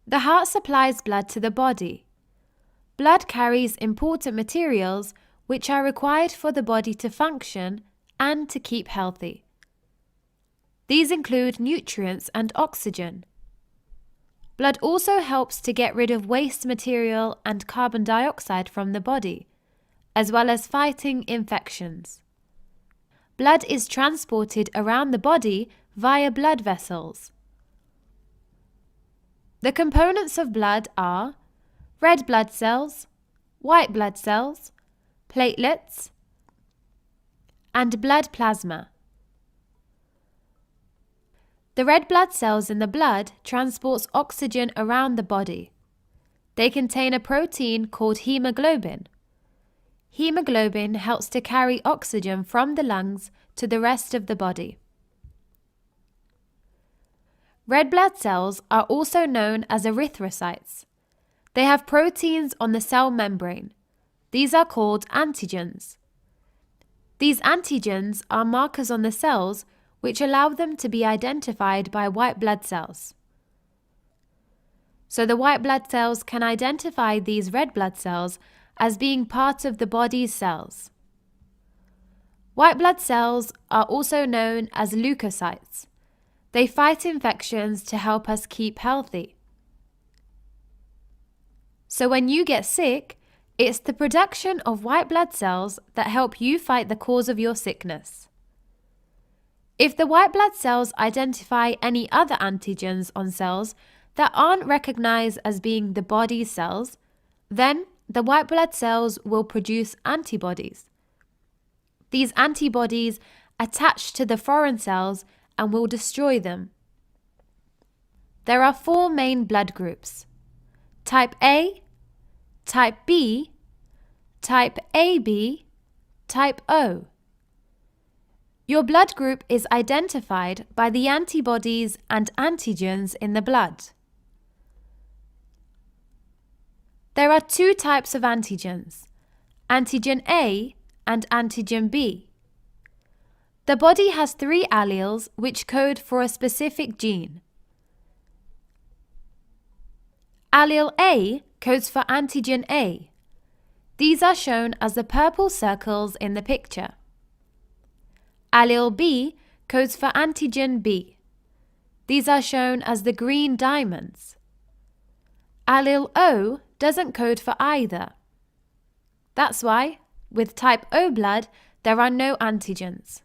The heart supplies blood to the body. Blood carries important materials which are required for the body to function and to keep healthy. These include nutrients and oxygen. Blood also helps to get rid of waste material and carbon dioxide from the body, as well as fighting infections. Blood is transported around the body via blood vessels. The components of blood are red blood cells, white blood cells, platelets, and blood plasma. The red blood cells in the blood transports oxygen around the body. They contain a protein called hemoglobin. Hemoglobin helps to carry oxygen from the lungs to the rest of the body. Red blood cells are also known as erythrocytes. They have proteins on the cell membrane. These are called antigens. These antigens are markers on the cells which allow them to be identified by white blood cells. So the white blood cells can identify these red blood cells as being part of the body's cells. White blood cells are also known as leukocytes. They fight infections to help us keep healthy. So when you get sick, it's the production of white blood cells that help you fight the cause of your sickness. If the white blood cells identify any other antigens on cells that aren't recognized as being the body's cells, then the white blood cells will produce antibodies. These antibodies attach to the foreign cells and will destroy them. There are 4 main blood groups: type A, type B, type AB, type O. Your blood group is identified by the antibodies and antigens in the blood. There are 2 types of antigens, antigen A and antigen B. The body has 3 alleles which code for a specific gene. Allele A codes for antigen A. These are shown as the purple circles in the picture. Allele B codes for antigen B. These are shown as the green diamonds. Allele O doesn't code for either. That's why, with type O blood, there are no antigens.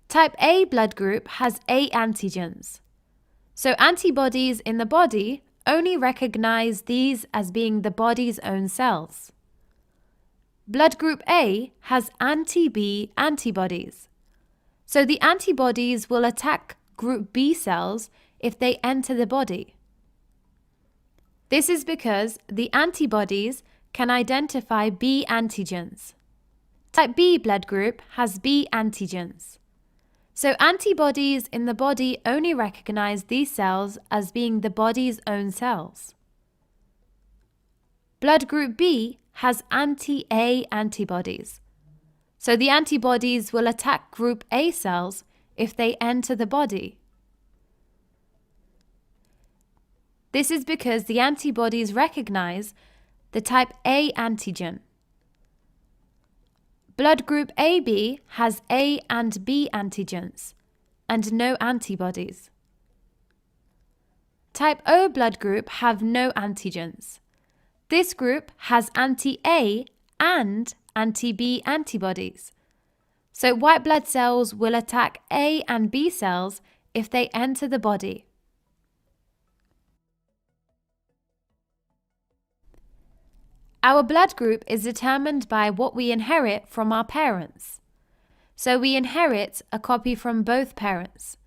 Type A blood group has A antigens. So antibodies in the body only recognize these as being the body's own cells. Blood group A has anti-B antibodies. So the antibodies will attack group B cells if they enter the body. This is because the antibodies can identify B antigens. Type B blood group has B antigens. So antibodies in the body only recognize these cells as being the body's own cells. Blood group B has anti-A antibodies. So the antibodies will attack group A cells if they enter the body. This is because the antibodies recognize the type A antigen. Blood group AB has A and B antigens and no antibodies. Type O blood group have no antigens. This group has anti-A and anti-B antibodies. So white blood cells will attack A and B cells if they enter the body. Our blood group is determined by what we inherit from our parents. So we inherit a copy from both parents.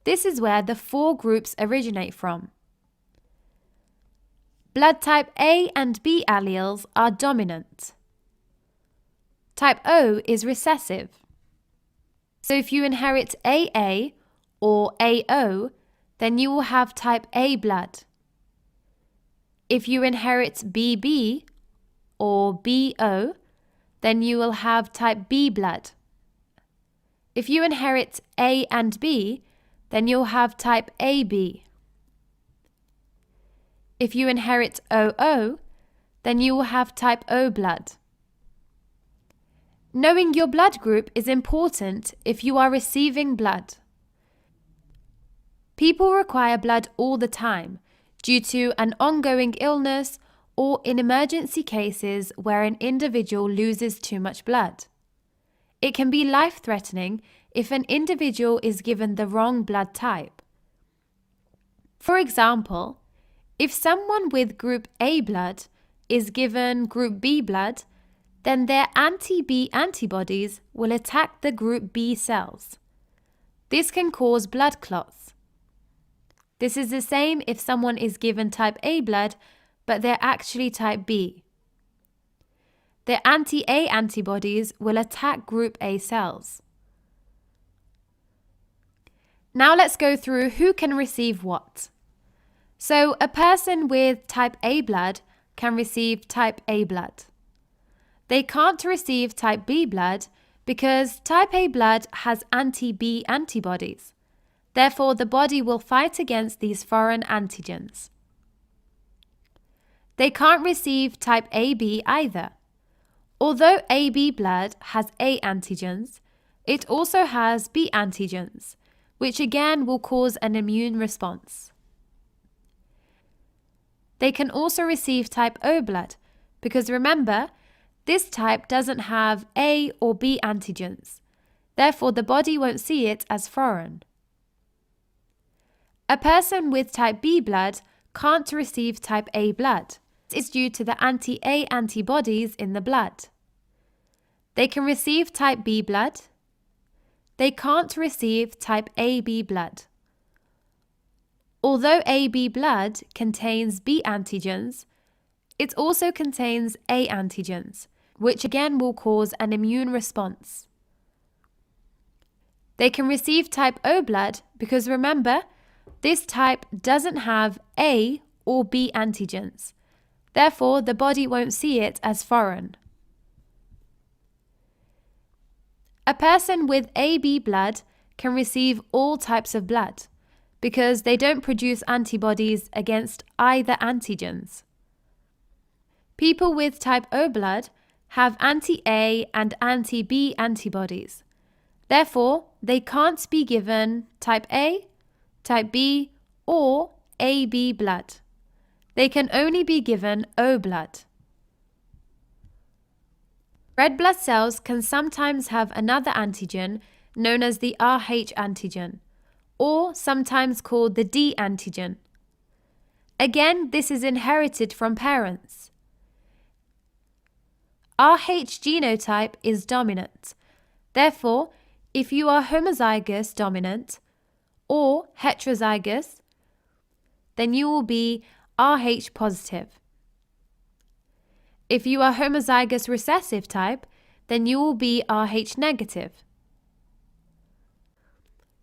This is where the 4 groups originate from. Blood type A and B alleles are dominant. Type O is recessive. So if you inherit AA or AO, then you will have type A blood. If you inherit BB or BO, then you will have type B blood. If you inherit A and B, then you'll have type AB. If you inherit OO, then you will have type O blood. Knowing your blood group is important if you are receiving blood. People require blood all the time due to an ongoing illness or in emergency cases where an individual loses too much blood. It can be life-threatening if an individual is given the wrong blood type. For example, if someone with group A blood is given group B blood, then their anti-B antibodies will attack the group B cells. This can cause blood clots. This is the same if someone is given type A blood, but they're actually type B. Their anti-A antibodies will attack group A cells. Now let's go through who can receive what. So a person with type A blood can receive type A blood. They can't receive type B blood because type A blood has anti-B antibodies. Therefore, the body will fight against these foreign antigens. They can't receive type AB either. Although AB blood has A antigens, it also has B antigens, which again will cause an immune response. They can also receive type O blood because remember, this type doesn't have A or B antigens. Therefore, the body won't see it as foreign. A person with type B blood can't receive type A blood. It's due to the anti-A antibodies in the blood. They can receive type B blood. They can't receive type AB blood. Although AB blood contains B antigens, it also contains A antigens, which again will cause an immune response. They can receive type O blood because remember, this type doesn't have A or B antigens. Therefore, the body won't see it as foreign. A person with AB blood can receive all types of blood because they don't produce antibodies against either antigens. People with type O blood have anti-A and anti-B antibodies. Therefore, they can't be given type A, type B, or AB blood. They can only be given O blood. Red blood cells can sometimes have another antigen known as the Rh antigen, or sometimes called the D antigen. Again, this is inherited from parents. Rh genotype is dominant. Therefore, if you are homozygous dominant or heterozygous, then you will be Rh positive. If you are homozygous recessive type, then you will be Rh negative.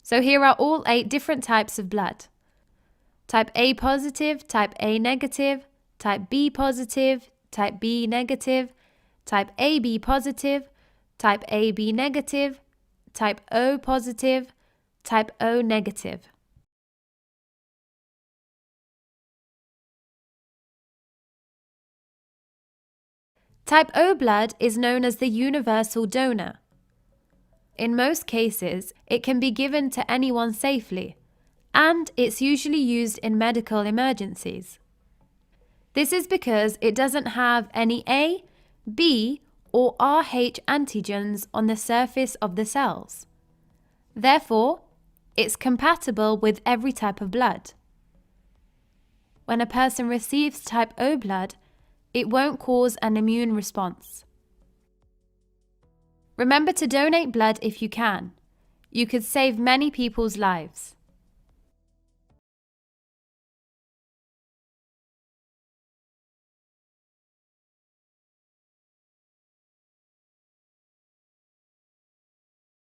So here are all 8 different types of blood. Type A positive, type A negative, type B positive, type B negative, type AB positive, type AB negative, type O positive, type O negative. Type O blood is known as the universal donor. In most cases, it can be given to anyone safely, and it's usually used in medical emergencies. This is because it doesn't have any A, B, or Rh antigens on the surface of the cells. Therefore, it's compatible with every type of blood. When a person receives type O blood, it won't cause an immune response. Remember to donate blood if you can. You could save many people's lives.